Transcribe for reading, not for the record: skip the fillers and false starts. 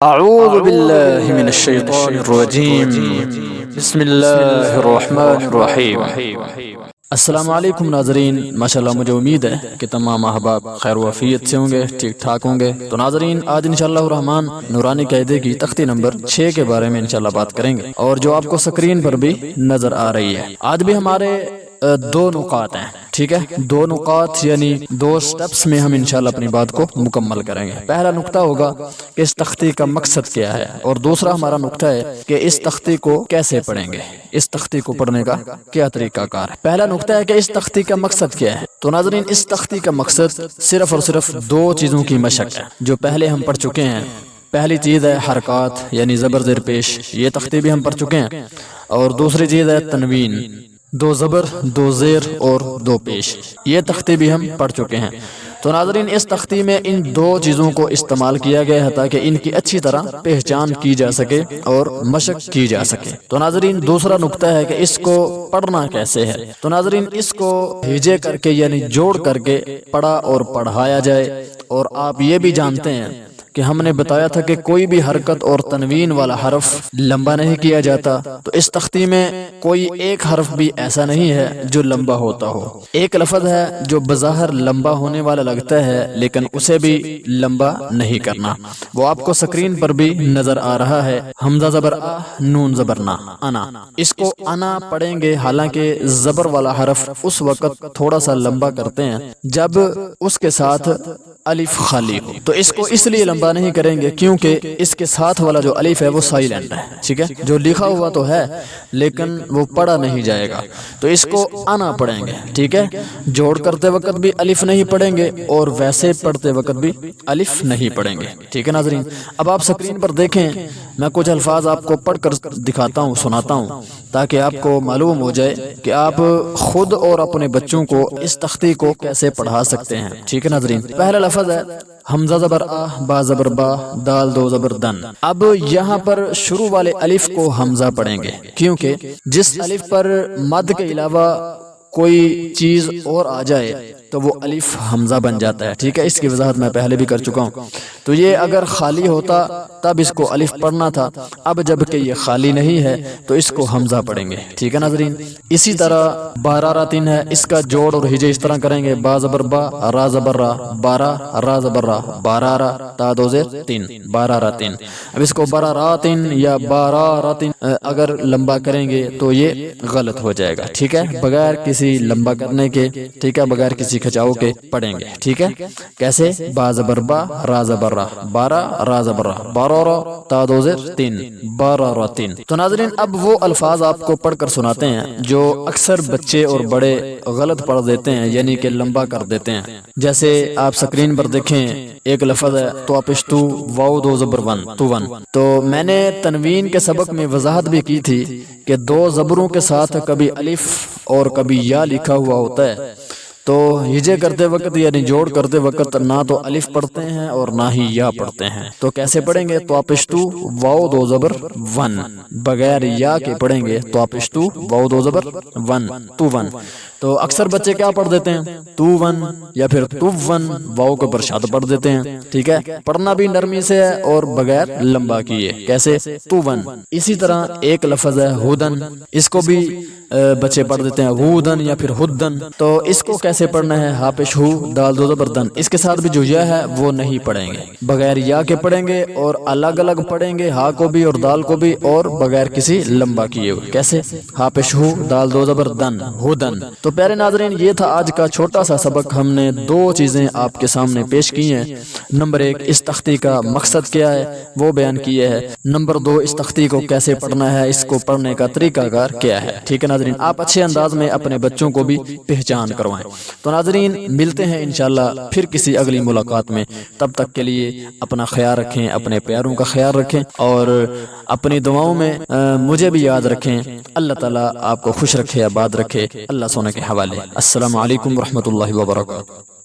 اعوذ باللہ من الشیطان الرجیم بسم اللہ الرحمن الرحیم۔ السلام علیکم ناظرین، ماشاءاللہ مجھے امید ہے کہ تمام احباب خیر و عافیت سے ہوں گے، ٹھیک ٹھاک ہوں گے۔ تو ناظرین، آج انشاءاللہ الرحمن نورانی قاعدے کی تختی نمبر 6 کے بارے میں انشاءاللہ بات کریں گے، اور جو آپ کو سکرین پر بھی نظر آ رہی ہے۔ آج بھی ہمارے دو نکات ہیں، ٹھیک ہے، دو نکات یعنی دو سٹیپس میں ہم انشاءاللہ اپنی بات کو مکمل کریں گے۔ پہلا نقطہ ہوگا کہ اس تختی کا مقصد کیا ہے، اور دوسرا ہمارا نقطہ ہے کہ اس تختی کو کیسے پڑھیں گے، اس تختی کو پڑھنے کا کیا طریقہ کار ہے۔ پہلا نقطہ ہے کہ اس تختی کا مقصد کیا ہے۔ تو ناظرین، اس تختی کا مقصد صرف اور صرف دو چیزوں کی مشق ہے، جو پہلے ہم پڑھ چکے ہیں۔ پہلی چیز ہے حرکات یعنی زبر زیر پیش، یہ تختی بھی ہم پڑھ چکے ہیں، اور دوسری چیز ہے تنوین، دو زبر دو زیر اور دو پیش، یہ تختی بھی ہم پڑھ چکے ہیں۔ تو ناظرین، اس تختی میں ان دو چیزوں کو استعمال کیا گیا ہے تاکہ ان کی اچھی طرح پہچان کی جا سکے اور مشق کی جا سکے۔ تو ناظرین، دوسرا نقطہ ہے کہ اس کو پڑھنا کیسے ہے۔ تو ناظرین، اس کو ہجے کر کے یعنی جوڑ کر کے پڑھا اور پڑھایا جائے۔ اور آپ یہ بھی جانتے ہیں کہ ہم نے بتایا تھا کہ کوئی بھی حرکت اور تنوین والا حرف لمبا نہیں کیا جاتا۔ تو اس تختی میں کوئی ایک حرف بھی ایسا نہیں ہے جو لمبا ہوتا ہو۔ ایک لفظ ہے جو بظاہر لمبا ہونے والا لگتا ہے لیکن اسے بھی لمبا نہیں کرنا، وہ آپ کو سکرین پر بھی نظر آ رہا ہے، حمزہ زبر آ، نون زبر نا، انا۔ اس کو انا پڑھیں گے، حالانکہ زبر والا حرف اس وقت تھوڑا سا لمبا کرتے ہیں جب اس کے ساتھ الف خالی ہو۔ تو اس کو اس لیے لمبا نہیں کریں گے کیونکہ اس کے ساتھ والا جو الف ہے وہ سائلنٹ ہے، ٹھیک ہے، جو لکھا ہوا تو ہے لیکن وہ پڑھا نہیں جائے گا۔ تو اس کو انا پڑھیں گے، ٹھیک ہے، جوڑ کرتے وقت بھی الف نہیں پڑھیں گے اور ویسے پڑھتے وقت بھی الف نہیں پڑھیں گے، ٹھیک ہے ناظرین۔ اب آپ سکرین پر دیکھیں، میں کچھ الفاظ آپ کو پڑھ کر دکھاتا ہوں، سناتا ہوں، تاکہ آپ کو معلوم ہو جائے کہ آپ خود اور اپنے بچوں کو اس تختی کو کیسے پڑھا سکتے ہیں، ٹھیک ہے ناظرین۔ پہلا لفظ ہے حمزہ زبر آ، با زبر با، دال دو زبر دن۔ اب یہاں پر شروع والے الف کو حمزہ پڑھیں گے کیونکہ جس الف پر مد کے علاوہ کوئی چیز اور آ جائے تو وہ الف حمزہ بن جاتا ہے، ٹھیک ہے، اس کی وضاحت میں پہلے بھی کر چکا ہوں۔ تو یہ اگر خالی ہوتا تب اس کو الف پڑھنا تھا، اب جب کہ یہ خالی نہیں ہے تو اس کو حمزہ پڑھیں گے، ٹھیک ہے ناظرین۔ اسی طرح بارہ راتین ہے، اس کا جوڑ اور ہجے اس طرح کریں گے، با زبر با، را زبر را، بارہ، را زبر را، بارہ را، تا دو زیر تین، بارہ راتین۔ اب اس کو بارہ راتین یا بارہ راتین اگر لمبا کریں گے تو یہ غلط ہو جائے گا، ٹھیک ہے، بغیر کسی لمبا کرنے کے، ٹھیک ہے، بغیر کسی کھچاؤ کے پڑھیں گے، ٹھیک ہے۔ کیسے؟ با زبر با، را زبر را، بارہ، را زبر را، بارہ را، تا دو زیر تین، بارہ را تین۔ تو ناظرین، اب وہ الفاظ آپ کو پڑھ کر سناتے ہیں جو اکثر بچے اور بڑے غلط پڑھ دیتے ہیں، یعنی کہ لمبا کر دیتے ہیں۔ جیسے آپ سکرین پر دیکھیں، ایک لفظ ہے تو اپشتو، واو دو زبر ون، تو ون۔ تو میں نے تنوین کے سبق میں وضاحت بھی کی تھی کہ دو زبروں کے ساتھ کبھی الف اور کبھی یا لکھا ہوا ہوتا ہے، تو ہجے کرتے وقت یعنی جوڑ کرتے وقت نہ تو الف پڑھتے ہیں اور نہ ہی یا پڑھتے ہیں۔ تو کیسے پڑھیں گے؟ تو اپشتو، واو دو زبر ون، بغیر یا کے پڑھیں گے تو اپشتو، واو دو زبر ون، تو ون۔ تو اکثر بچے کیا پڑھ دیتے ہیں؟ تو ون یا پھر تو ون، واو کے اوپر شاد پڑھ دیتے ہیں، ٹھیک ہے۔ پڑھنا بھی نرمی سے ہے اور بغیر لمبا کیے، کیسے؟ تو ون۔ اسی طرح ایک لفظ ہے ہدن، اس کو بھی بچے پڑھ دیتے ہیں ہودن یا پھر ہدن۔ تو اس کو کیسے پڑھنا ہے؟ ہا پیش ہو، دال دو زبر دن، اس کے ساتھ بھی جو یا ہے وہ نہیں پڑھیں گے، بغیر یا کے پڑھیں گے اور الگ الگ پڑھیں گے، ہا کو بھی اور دال کو بھی، اور بغیر کسی لمبا کیے ہوئے، کیسے؟ ہا پیش ہو، دال دو زبر دن، ہدن۔ تو پیارے ناظرین، یہ تھا آج کا چھوٹا سا سبق۔ ہم نے دو چیزیں آپ کے سامنے پیش کی ہیں۔ نمبر ایک، اس تختی کا مقصد کیا ہے وہ بیان کیے ہے۔ نمبر دو، اس تختی کو کیسے پڑھنا ہے، اس کو پڑھنے کا طریقہ کار کیا ہے، ٹھیک ہے ناظرین۔ آپ اچھے انداز میں اپنے بچوں کو بھی پہچان کروائیں۔ تو ناظرین، ملتے ہیں انشاءاللہ پھر کسی اگلی ملاقات میں، تب تک کے لیے اپنا خیال رکھیں، اپنے پیاروں کا خیال رکھیں، اور اپنی دعاؤں میں مجھے بھی یاد رکھیں۔ اللہ تعالیٰ آپ کو خوش رکھے، آباد رکھے، اللہ سونے کے حوالے۔ السلام علیکم ورحمۃ اللہ وبرکاتہ۔